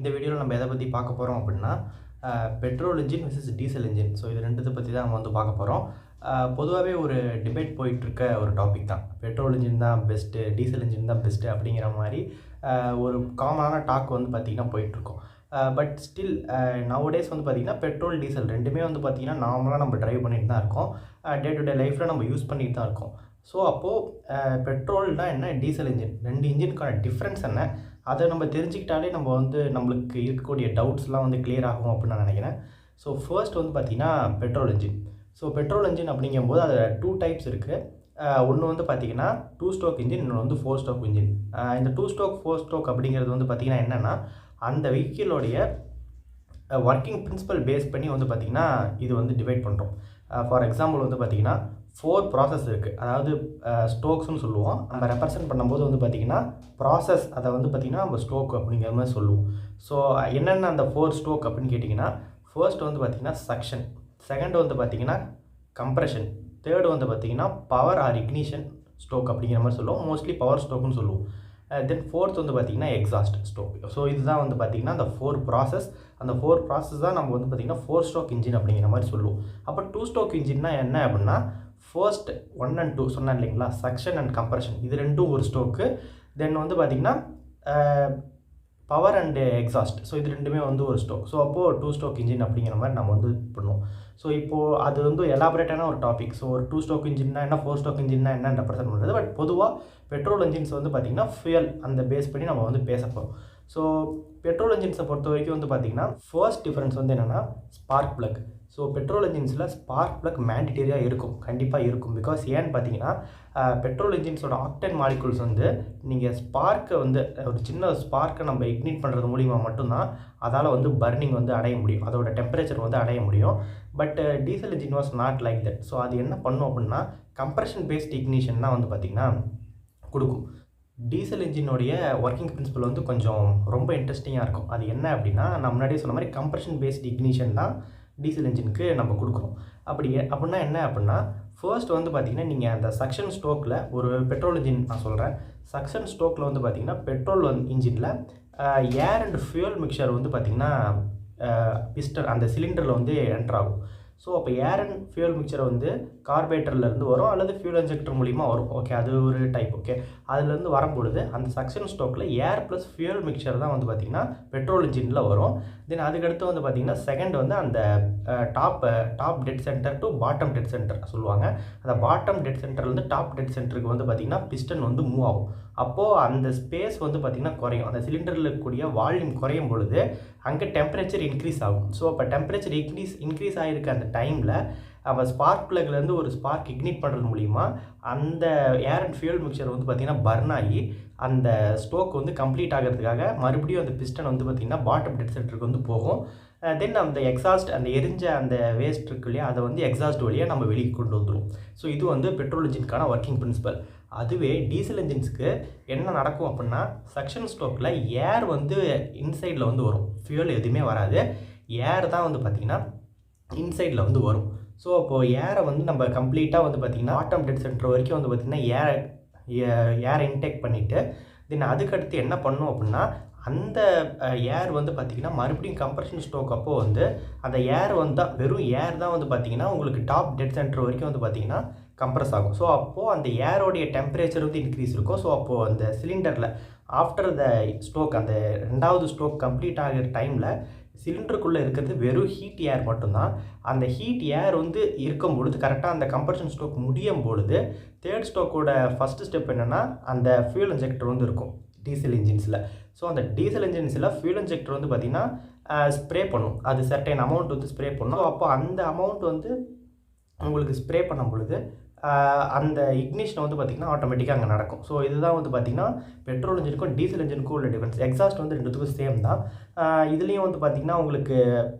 இந்த வீடியோவில் நம்ம எதை பற்றி பார்க்க போகிறோம் அப்படின்னா petrol engine versus diesel engine. So இது ரெண்டுத்தை பற்றி தான் நம்ம வந்து பார்க்க போகிறோம். பொதுவாகவே ஒரு டிபேட் போயிட்டுருக்க ஒரு டாபிக் தான். பெட்ரோல் இன்ஜின் தான் பெஸ்ட்டு, டீசல் இன்ஜின் தான் பெஸ்ட்டு அப்படிங்கிற மாதிரி ஒரு காமனான டாக் வந்து பார்த்திங்கன்னா போயிட்டுருக்கோம். பட் ஸ்டில் நவடேஸ் வந்து பார்த்திங்கன்னா பெட்ரோல் டீசல் ரெண்டுமே வந்து பார்த்திங்கன்னா நார்மலாக நம்ம ட்ரைவ் பண்ணிட்டு தான் இருக்கோம். டே டு டே லைஃப்பில் நம்ம யூஸ் பண்ணிட்டு தான் இருக்கோம். ஸோ அப்போது பெட்ரோல்னால் என்ன, டீசல் இன்ஜின், ரெண்டு இன்ஜினுக்கான டிஃப்ரென்ஸ் என்ன, அதை நம்ம தெரிஞ்சுக்கிட்டாலே நம்ம வந்து நம்மளுக்கு இருக்கக்கூடிய டவுட்ஸ்லாம் வந்து கிளியர் ஆகும் அப்படின்னு நான் நினைக்கிறேன். ஸோ ஃபர்ஸ்ட் வந்து பார்த்திங்கன்னா petrol engine. So petrol engine அப்படிங்கும்போது அதில் 2 டைப்ஸ் இருக்குது. ஒன்று வந்து பார்த்திங்கன்னா 2 ஸ்ட்ரோக் இன்ஜின், இன்னொன்று வந்து 4 ஸ்ட்ரோக் இன்ஜின். இந்த 2 ஸ்ட்ரோக் 4 ஸ்ட்ரோக் அப்படிங்கிறது வந்து பார்த்திங்கன்னா என்னென்னா, அந்த வெஹிக்கிளோடைய ஒர்க்கிங் பிரின்சிபல் பேஸ் பண்ணி வந்து பார்த்திங்கன்னா இது வந்து டிவைட் பண்ணுறோம். ஃபார் எக்ஸாம்பிள் வந்து பார்த்திங்கன்னா 4 ப்ராசஸ் இருக்குது. அதாவது ஸ்ட்ரோக்ஸ்னு சொல்லுவோம். நம்ம ரெப்ரசன்ட் பண்ணும்போது வந்து பார்த்திங்கன்னா ப்ராசஸ், அதை வந்து பார்த்திங்கன்னா நம்ம ஸ்ட்ரோக் அப்படிங்கிற மாதிரி சொல்லுவோம். ஸோ என்னென்ன அந்த 4 ஸ்ட்ரோக் அப்படின்னு கேட்டிங்கன்னா, ஃபர்ஸ்ட் வந்து பார்த்திங்கன்னா சக்ஷன், செகண்ட் வந்து பார்த்திங்கன்னா கம்ப்ரெஷன், தேர்டு வந்து பார்த்திங்கன்னா பவர் ஆர் இக்னிஷன் ஸ்ட்ரோக் அப்படிங்கிற மாதிரி சொல்லுவோம். மோஸ்ட்லி பவர் ஸ்ட்ரோக்னு சொல்லுவோம். தென் ஃபோர்த் வந்து பார்த்திங்கன்னா எக்ஸாஸ்ட் ஸ்ட்ரோக். ஸோ இதுதான் வந்து பார்த்திங்கன்னா அந்த 4 ப்ராசஸ். அந்த 4 ப்ராசஸ் தான் நம்ம வந்து பார்த்திங்கன்னா 4 ஸ்ட்ரோக் இன்ஜின் அப்படிங்கிற மாதிரி சொல்லுவோம். அப்போ 2 ஸ்ட்ரோக் இன்ஜின்னா என்ன அப்படின்னா, ஃபர்ஸ்ட் 1 and 2 சொன்னேன் இல்லைங்களா, சக்ஷன் அண்ட் கம்ப்ரெஷன், இது ரெண்டும் ஒரு ஸ்ட்ரோக்கு. தென் வந்து பார்த்திங்கன்னா பவர் அண்டு எக்ஸாஸ்ட், ஸோ இது ரெண்டுமே வந்து ஒரு ஸ்ட்ரோக். ஸோ அப்போது 2 ஸ்ட்ரோக் இன்ஜின் அப்படிங்கிற மாதிரி நம்ம வந்து பண்ணுவோம். ஸோ இப்போது அது வந்து எலாபரேட்டான ஒரு டாபிக். ஸோ ஒரு 2 ஸ்ட்ரோக் இன்ஜின்னா என்ன, 4 ஸ்ட்ரோக் இன்ஜின்னா என்ன ரெப்ரசென்ட் பண்ணுறது. பட் பொதுவாக பெட்ரோல் இன்ஜின்ஸ் வந்து பார்த்திங்கன்னா ஃபியூயல் அந்த பேஸ் பண்ணி நம்ம வந்து பேச போகிறோம். ஸோ பெட்ரோல் இன்ஜின்ஸை பொறுத்த வரைக்கும் வந்து பார்த்திங்கன்னா ஃபர்ஸ்ட் டிஃப்ரென்ஸ் வந்து என்னென்னா ஸ்பார்க் ப்ளக். ஸோ பெட்ரோல் இன்ஜின்ஸில் ஸ்பார்க் ப்ளக் மேண்டிட்டரியாக இருக்கும், கண்டிப்பாக இருக்கும். பிகாஸ் ஏன்னு பார்த்தீங்கன்னா பெட்ரோல் இன்ஜின்ஸோட ஆக்டன் மாலிகுல்ஸ் வந்து நீங்கள் ஸ்பார்க்கை வந்து ஒரு சின்ன ஸ்பார்க்கை நம்ம இக்னிட் பண்ணுறது மூலிமா மட்டும்தான் அதால் வந்து பர்னிங் வந்து அடைய முடியும், அதோட டெம்பரேச்சர் வந்து அடைய முடியும். But diesel engine was not like that. So அது என்ன பண்ணும் அப்படின்னா கம்ப்ரெஷன் பேஸ்ட் இக்னிஷன் தான் வந்து பார்த்திங்கன்னா கொடுக்கும். டீசல் இன்ஜினுடைய ஒர்க்கிங் பிரின்சிபல் வந்து கொஞ்சம் ரொம்ப இன்ட்ரெஸ்டிங்காக இருக்கும். அது என்ன அப்படின்னா, நான் முன்னாடியே சொன்ன மாதிரி கம்ப்ரெஷன் பேஸ்ட் இக்னிஷன் தான் டீசல் இன்ஜினுக்கு நம்ம கொடுக்குறோம். அப்படின்னா என்ன அப்படின்னா, ஃபர்ஸ்ட் வந்து பார்த்திங்கன்னா நீங்கள் அந்த சக்ஷன் ஸ்ட்ரோக்கில் ஒரு பெட்ரோல் இன்ஜின் நான் சொல்கிறேன். சக்ஷன் ஸ்ட்ரோக்கில் வந்து பார்த்திங்கன்னா பெட்ரோல் இன்ஜினில் ஏர் அண்ட் ஃபியூல் மிக்சர் வந்து பார்த்திங்கன்னா பிஸ்டன் அந்த சிலிண்டரில் வந்து என்டர் ஆகும். ஸோ அப்போ ஏர் அண்ட் ஃபியூல் மிக்சர் வந்து கார்பரேட்டர்லேருந்து வரும் அல்லது ஃபியூல் இன்ஜெக்டர் மூலிமா வரும். ஓகே, அது ஒரு டைப். ஓகே, அதுலேருந்து வரும்பொழுது அந்த சக்ஷன் ஸ்ட்ரோக்கில் ஏர் ப்ளஸ் ஃபியூல் மிக்சர் தான் வந்து பார்த்திங்கன்னா பெட்ரோல் இன்ஜினில் வரும். தென் அதுக்கடுத்து வந்து பார்த்திங்கன்னா செகண்ட் வந்து அந்த top dead centre to bottom dead centre சொல்லுவாங்க. அந்த பாட்டம் டெட் சென்டர்லேருந்து டாப் டெட் சென்டருக்கு வந்து பார்த்திங்கன்னா பிஸ்டன் வந்து மூவ் ஆகும். அப்போது அந்த ஸ்பேஸ் வந்து பார்த்திங்கன்னா குறையும். அந்த சிலிண்டரில் இருக்கக்கூடிய வால்யூம் குறையும் பொழுது அங்கே டெம்பரேச்சர் இன்க்ரீஸ் ஆகும். ஸோ அப்போ டெம்பரேச்சர் இன்க்ரீஸ் ஆகிருக்க அந்த டைமில் அப்போ ஸ்பார்க் ப்ளக்லேருந்து ஒரு ஸ்பார்க் இக்னிட் பண்ணுறது மூலிமா அந்த ஏர் அண்ட் ஃபியூல் மிக்சர் வந்து பார்த்திங்கன்னா பர்ன் ஆகி அந்த ஸ்ட்ரோக் வந்து கம்ப்ளீட் ஆகிறதுக்காக மறுபடியும் அந்த பிஸ்டன் வந்து பார்த்திங்கன்னா பாட்டம் டெட் சென்டருக்கு வந்து போகும். தென் அந்த எக்ஸாஸ்ட், அந்த எரிஞ்ச அந்த வேஸ்ட் இருக்கு இல்லையா, அதை வந்து எக்ஸாஸ்ட் வழியாக நம்ம வெளியே கொண்டு வந்துடும். ஸோ இது வந்து பெட்ரோல் இன்ஜினுக்கான ஒர்க்கிங் பிரின்சிபல். அதுவே டீசல் இன்ஜின்ஸ்க்கு என்ன நடக்கும் அப்படின்னா, சக்ஷன் ஸ்ட்ரோக்கில் ஏர் வந்து இன்சைடில் வந்து வரும், ஃபியூல் எதுவுமே வராது. ஏர் தான் வந்து பார்த்திங்கன்னா இன்சைடில் வந்து வரும். ஸோ அப்போது ஏரை வந்து நம்ம கம்ப்ளீட்டாக வந்து பார்த்திங்கன்னா பாட்டம் டெட் சென்டர் வரைக்கும் வந்து பார்த்திங்கன்னா ஏர் இன்டேக் பண்ணிவிட்டு தென் அதுக்கடுத்து என்ன பண்ணும் அப்படின்னா, அந்த ஏர் வந்து பார்த்திங்கன்னா மறுபடியும் கம்ப்ரெஷன் ஸ்ட்ரோக் அப்போது வந்து அந்த ஏர் வந்தால் வெறும் ஏர் தான் வந்து பார்த்திங்கன்னா உங்களுக்கு டாப் டெட் சென்டர் வரைக்கும் வந்து பார்த்திங்கன்னா கம்ப்ரெஸ் ஆகும். ஸோ அப்போது அந்த ஏரோடைய டெம்பரேச்சர் வந்து இன்க்ரீஸ் இருக்கும். ஸோ அப்போது அந்த சிலிண்டரில் ஆஃப்டர் த ஸ்ட்ரோக், அந்த 2வது ஸ்ட்ரோக் கம்ப்ளீட் ஆகிற டைமில் சிலிண்டருக்குள்ளே இருக்கிறது வெறும் ஹீட் ஏர் மட்டும்தான். அந்த ஹீட் ஏர் வந்து இருக்கும் பொழுது கரெக்டாக அந்த கம்ப்ரெஷன் ஸ்ட்ரோக் முடியும் பொழுது தேர்ட் ஸ்ட்ரோக்கோட ஃபஸ்ட்டு ஸ்டெப் என்னென்னா அந்த ஃபியூல் இன்ஜெக்டர் வந்து இருக்கும் டீசல் இன்ஜின்ஸில். ஸோ அந்த டீசல் இன்ஜின்ஸில் ஃபியூல் இன்ஜெக்டர் வந்து பார்த்திங்கன்னா ஸ்ப்ரே பண்ணும், அது சர்டைன் அமௌண்ட் வந்து ஸ்ப்ரே பண்ணும். அப்போ அந்த அமௌண்ட் வந்து உங்களுக்கு ஸ்ப்ரே பண்ணும் பொழுது அந்த இக்னிஷன் வந்து பார்த்திங்கன்னா ஆட்டோமேட்டிக்காக அங்கே நடக்கும். ஸோ இதுதான் வந்து பார்த்திங்கன்னா பெட்ரோல் இன்ஜினுக்கும் டீசல் இன்ஜினுக்கும் உள்ள டிஃப்ரென்ஸ். எக்ஸாஸ்ட் வந்து ரெண்டுத்துக்கும் சேம் தான். இதுலேயும் வந்து பார்த்திங்கன்னா உங்களுக்கு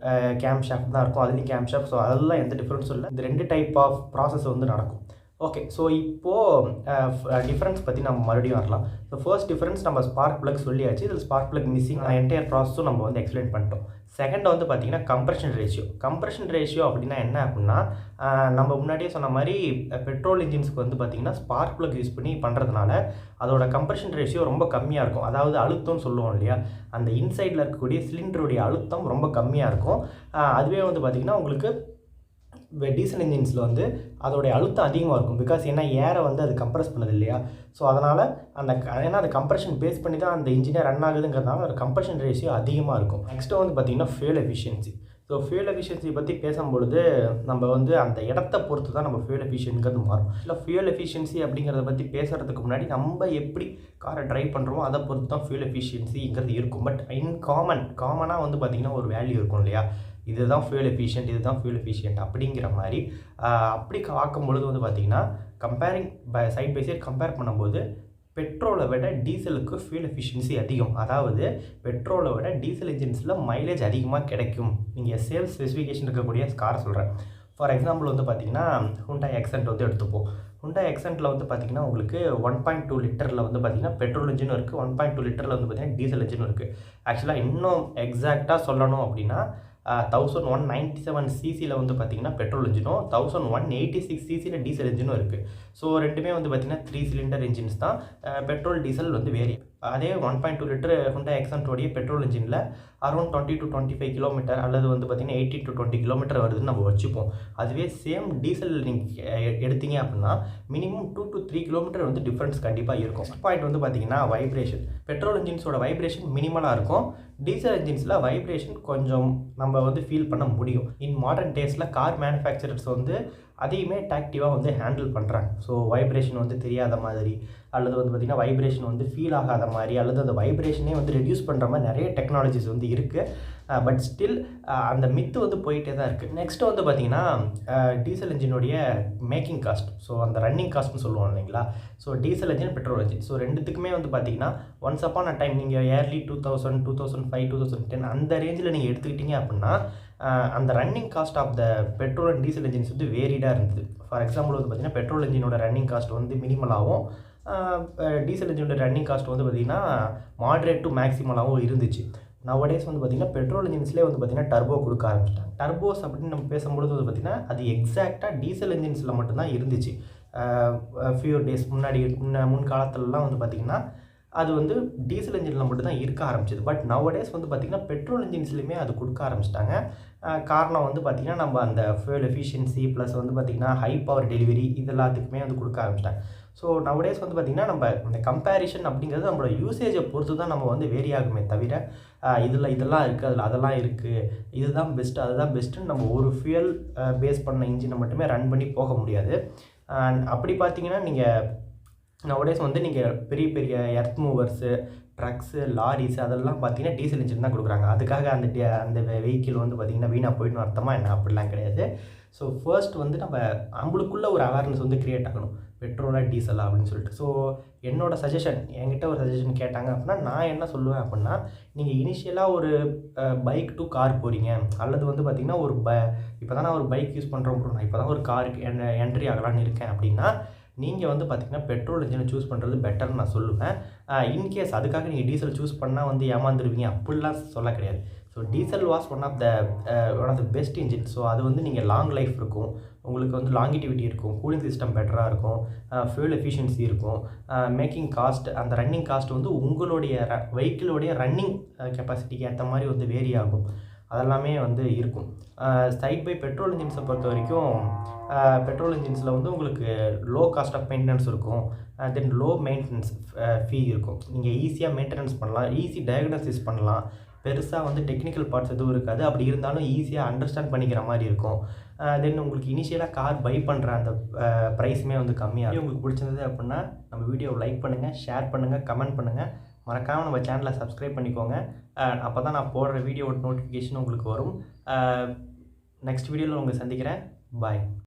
கேம் ஷாஃப்ட் தான் இருக்கும், அதுலேயும் கேம் ஷாஃப்ட். ஸோ அதெல்லாம் எந்த டிஃப்ரென்ஸும் இல்லை. இந்த 2 டைப் ஆஃப் ப்ராசஸ் வந்து நடக்கும். ஓகே. ஸோ இப்போது டிஃப்ரென்ஸ் பற்றி நம்ம மறுபடியும் வரலாம். ஸோ ஃபர்ஸ்ட் டிஃப்ரென்ஸ் நம்ம ஸ்பார்க் ப்ளக் சொல்லியாச்சு. இதில் ஸ்பார்க் ப்ளக் மிஸ்ஸிங் என்டையர் ப்ராசஸும் நம்ம வந்து எக்ஸ்பிளைன் பண்ணிட்டோம். செகண்ட் வந்து பார்த்தீங்கன்னா கம்ப்ரஷன் ரேஷியோ. கம்ப்ரஷன் ரேஷியோ அப்படின்னா என்ன அப்படின்னா, நம்ம முன்னாடியே சொன்ன மாதிரி பெட்ரோல் இன்ஜின்ஸ்க்கு வந்து பார்த்தீங்கன்னா ஸ்பார்க் ப்ளக் யூஸ் பண்ணி பண்ணுறதுனால அதோட கம்ப்ரஷன் ரேஷியோ ரொம்ப கம்மியாக இருக்கும். அதாவது அழுத்தம்னு சொல்லுவோம் இல்லையா, அந்த இன்சைடில் இருக்கக்கூடிய சிலிண்டருடைய அழுத்தம் ரொம்ப கம்மியாக இருக்கும். அதுவே வந்து பார்த்திங்கன்னா உங்களுக்கு டீசல் இன்ஜின்ஸில் வந்து அதோடைய அழுத்தம் அதிகமாக இருக்கும். பிகாஸ் ஏன்னா ஏரை வந்து அது கம்ப்ரஸ் பண்ணுது இல்லையா. ஸோ அதனால் ஏன்னா அது கம்ப்ரஷன் பேஸ் பண்ணி தான் அந்த இன்ஜினே ரன் ஆகுதுங்கிறதுனால ஒரு கம்ப்ரஷன் ரேஷியோ அதிகமாக இருக்கும். நெக்ஸ்ட்டு வந்து பார்த்திங்கன்னா fuel efficiency. So fuel efficiency பற்றி பேசும்பொழுது நம்ம வந்து அந்த இடத்த பொறுத்து தான் நம்ம ஃபியூல் எஃபிஷியன்ங்கிறது மாறும். இல்லை ஃபியூல் எஃபிஷியன்சி அப்படிங்கிறத பற்றி பேசுகிறதுக்கு முன்னாடி நம்ம எப்படி காரை ட்ரைவ் பண்ணுறோமோ அதை பொறுத்து தான் ஃபியூல் எஃபிஷியன்சிங்கிறது இருக்கும். பட் காமனாக வந்து பார்த்திங்கன்னா ஒரு வேல்யூ இருக்கும் இல்லையா, இதுதான் ஃபியூல் எஃபிஷியன்ட் அப்படிங்கிற மாதிரி. அப்படி பார்க்கும் பொழுது வந்து பார்த்திங்கன்னா சைட் பை சைட் கம்பேர் பண்ணும்போது பெட்ரோலை விட டீசலுக்கு ஃபியூல் எஃபிஷியன்சி அதிகம். அதாவது பெட்ரோலை விட டீசல் இன்ஜின்ஸில் மைலேஜ் அதிகமாக கிடைக்கும். நீங்கள் சேல்ஸ் ஸ்பெசிஃபிகேஷன் இருக்கக்கூடிய காரை சொல்கிறேன். ஃபார் எக்ஸாம்பிள் வந்து பார்த்திங்கன்னா ஹுண்டாய் எக்ஸென்ட் வந்து எடுத்துப்போம். ஹுண்டாய் எக்ஸென்ட்டில் வந்து பார்த்திங்கன்னா உங்களுக்கு 1.2 லிட்டரில் வந்து பார்த்திங்கன்னா பெட்ரோல் இன்ஜினும் இருக்குது, 1.2 லிட்டரில் வந்து பார்த்திங்கன்னா டீசல் இன்ஜினும் இருக்குது. ஆக்சுவலாக இன்னும் எக்ஸாக்டாக சொல்லணும் அப்படின்னா 1197 சிசியில் வந்து பார்த்திங்கன்னா பெட்ரோல் இன்ஜினும் 1186 சிசியில் டீசல் இன்ஜினும் இருக்குது. ஸோ ரெண்டுமே வந்து பார்த்திங்கன்னா 3 சிலிண்டர் இன்ஜின்ஸ் தான். பெட்ரோல் டீசல் வந்து வேரி. அதே 1.2 லிட்டர் ஹுண்டாய் எக்ஸென்ட்டோடைய பெட்ரோல் இன்ஜினில் அரௌண்ட் 20 to 25 கிலோமீட்டர் அல்லது வந்து பார்த்திங்கன்னா 18 to 20 கிலோமீட்டர் வருதுன்னு நம்ம வச்சுப்போம். அதுவே சேம் டீசல் நீங்கள் எடுத்தீங்க அப்படின்னா மினிமம் 2 to 3 கிலோமீட்டர் வந்து டிஃப்ரென்ஸ் கண்டிப்பாக இருக்கும். ஃபர்ஸ்ட் பாயிண்ட் வந்து பார்த்திங்கன்னா வைப்ரேஷன். பெட்ரோல் இன்ஜின்ஸோட வைப்ரேஷன் மினிமலாக இருக்கும். டீசல் இன்ஜின்ஸில் வைப்ரேஷன் கொஞ்சம் நம்ம வந்து ஃபீல் பண்ண முடியும். இன் மாடர்ன் டேஸில் கார் மேனுஃபேக்சரர்ஸ் வந்து அதையுமே ஆக்டிவாக வந்து ஹேண்டில் பண்ணுறாங்க. ஸோ வைப்ரேஷன் வந்து தெரியாத மாதிரி அல்லது வந்து பார்த்திங்கன்னா வைப்ரேஷன் வந்து ஃபீல் ஆகாத மாதிரி அல்லது அந்த வைப்ரேஷனே வந்து ரெடியூஸ் பண்ணுற மாதிரி நிறைய டெக்னாலஜிஸ் வந்து இருக்குது. பட் ஸ்டில் அந்த மித்து வந்து போயிட்டே தான் இருக்குது. நெக்ஸ்ட்டு வந்து பார்த்திங்கன்னா டீசல் இன்ஜினுடைய மேக்கிங் காஸ்ட். ஸோ அந்த ரன்னிங் காஸ்ட்னு சொல்லுவோம் இல்லைங்களா. So diesel engine petrol engine so ரெண்டுத்துக்குமே வந்து பார்த்திங்கன்னா ஒன்ஸ் அப்பான் அ டைம் நீங்கள் இயர்லி 2000, 2005, 2010 அந்த ரேஞ்சில் நீங்கள் எடுத்துக்கிட்டீங்க அப்படின்னா அந்த running cost of the petrol and diesel engines வந்து வேரிடாக இருந்தது. ஃபார் எக்ஸாம்பிள் வந்து பார்த்திங்கன்னா பெட்ரோல் இன்ஜினோட ரன்னிங் காஸ்ட் வந்து மினிமலாகவும் டீசல் இன்ஜினோட ரன்னிங் காஸ்ட் வந்து பார்த்திங்கன்னா மாட்ரேட் டு மேக்ஸிமலாகவும் இருந்துச்சு. நவடேஸ் வந்து பார்த்திங்கன்னா பெட்ரோல் இன்ஜின்ஸ்லேயே வந்து பார்த்திங்கன்னா டர்போ கொடுக்க ஆரம்பிச்சிட்டாங்க. டர்போஸ் அப்படின்னு நம்ம பேசும்பொழுது வந்து பார்த்திங்கன்னா அது எக்ஸாக்டாக டீசல் இன்ஜின்ஸில் மட்டும்தான் இருந்துச்சு. ஃபியூ டேஸ் முன்காலத்துலலாம் வந்து பார்த்திங்கன்னா அது வந்து டீசல் இன்ஜினில் மட்டும்தான் இருக்க ஆரம்பிச்சிது. பட் நவடேஸ் வந்து பார்த்திங்கன்னா பெட்ரோல் இன்ஜின்ஸ்லையுமே அது கொடுக்க ஆரம்பிச்சிட்டாங்க. காரணம் வந்து பார்த்திங்கன்னா நம்ம அந்த ஃபியூல் எஃபிஷியன்சி ப்ளஸ் வந்து பார்த்திங்கன்னா ஹை பவர் டெலிவரி இது எல்லாத்துக்குமே வந்து கொடுக்க ஆரம்பிச்சிட்டாங்க. ஸோ நவடேஸ் வந்து பார்த்திங்கன்னா நம்ம இந்த கம்பேரிஷன் அப்படிங்கிறது நம்மளோட யூசேஜை பொறுத்து தான் நம்ம வந்து வேரி ஆகுமே தவிர இதெல்லாம் இருக்குது அதில் அதெல்லாம் இருக்குது இதுதான் பெஸ்ட்டு அதுதான் பெஸ்ட்டுன்னு நம்ம ஒரு ஃபியூல் பேஸ் பண்ண இன்ஜினை மட்டுமே ரன் பண்ணி போக முடியாது. அப்படி பார்த்திங்கன்னா நீங்கள் நவடேஸ் வந்து நீங்கள் பெரிய பெரிய எர்த் மூவர்ஸு, ட்ரக்ஸு, லாரிஸ் அதெல்லாம் பார்த்தீங்கன்னா டீசல் இன்ஜின் தான் கொடுக்குறாங்க. அதுக்காக அந்த வெஹிக்கிள் வந்து பார்த்திங்கன்னா வீணாக போயிடணும் அர்த்தமாக என்ன, அப்படிலாம் கிடையாது. ஸோ ஃபர்ஸ்ட் வந்து நம்மளுக்குள்ள ஒரு அவேர்னஸ் வந்து க்ரியேட் ஆகணும், பெட்ரோலா டீசலா அப்படின்னு சொல்லிட்டு. ஸோ என்னோட சஜஷன், என்கிட்ட ஒரு சஜஷன் கேட்டாங்க அப்படின்னா நான் என்ன சொல்லுவேன் அப்படின்னா, நீங்கள் இனிஷியலாக ஒரு பைக் டு கார் போகிறீங்க அல்லது வந்து பார்த்திங்கன்னா இப்போ தான் நான் ஒரு பைக் யூஸ் பண்ணுறோம், நான் இப்போ தான் ஒரு காருக்கு என்ட்ரி ஆகலான்னு இருக்கேன் அப்படின்னா நீங்கள் வந்து பார்த்திங்கன்னா பெட்ரோல் இன்ஜினை சூஸ் பண்ணுறது பெட்டர்னு நான் சொல்லுவேன். இன்கேஸ் அதுக்காக நீங்கள் டீசல் சூஸ் பண்ணால் வந்து ஏமாந்துருவீங்க அப்படிலாம் சொல்ல கிடையாது. So diesel was one of the best engine. So அது வந்து நீங்கள் லாங் லைஃப் இருக்கும், உங்களுக்கு வந்து லாங்கிட்டிவிட்டி இருக்கும், கூலிங் சிஸ்டம் பெட்டராக இருக்கும், ஃபியூல் எஃபிஷியன்சி இருக்கும், மேக்கிங் காஸ்ட் அந்த ரன்னிங் காஸ்ட் வந்து உங்களுடைய வெஹிக்கிளோடைய ரன்னிங் கெப்பாசிட்டிக்கு ஏற்ற மாதிரி வந்து வேரி ஆகும். அதெல்லாமே வந்து இருக்கும். சைட் பை பெட்ரோல் இன்ஜின்ஸை பொறுத்த வரைக்கும் பெட்ரோல் இன்ஜின்ஸில் வந்து உங்களுக்கு லோ காஸ்ட் ஆஃப் மெயின்டெனன்ஸ் இருக்கும், தென் லோ மெயின்டெனன்ஸ் ஃபீ இருக்கும். நீங்கள் ஈஸியாக மெயின்டெனன்ஸ் பண்ணலாம், ஈஸி டயக்னோசிஸ் பண்ணலாம், பெருசாக வந்து டெக்னிக்கல் பார்ட்ஸ் எதுவும் இருக்காது. அப்படி இருந்தாலும் ஈஸியாக அண்டர்ஸ்டாண்ட் பண்ணிக்கிற மாதிரி இருக்கும். தென் உங்களுக்கு இனிஷியலாக கார் பை பண்ணுற அந்த ப்ரைஸுமே வந்து கம்மியாக. உங்களுக்கு பிடிச்சிருந்தது அப்படின்னா நம்ம வீடியோவை லைக் பண்ணுங்கள், ஷேர் பண்ணுங்கள், கமெண்ட் பண்ணுங்கள். மறக்காமல் நம்ம சேனலை சப்ஸ்கிரைப் பண்ணிக்கோங்க. அப்போ தான் நான் போடுற வீடியோட நோட்டிஃபிகேஷன் உங்களுக்கு வரும். நெக்ஸ்ட் வீடியோவில் உங்களை சந்திக்கிறேன். பாய்.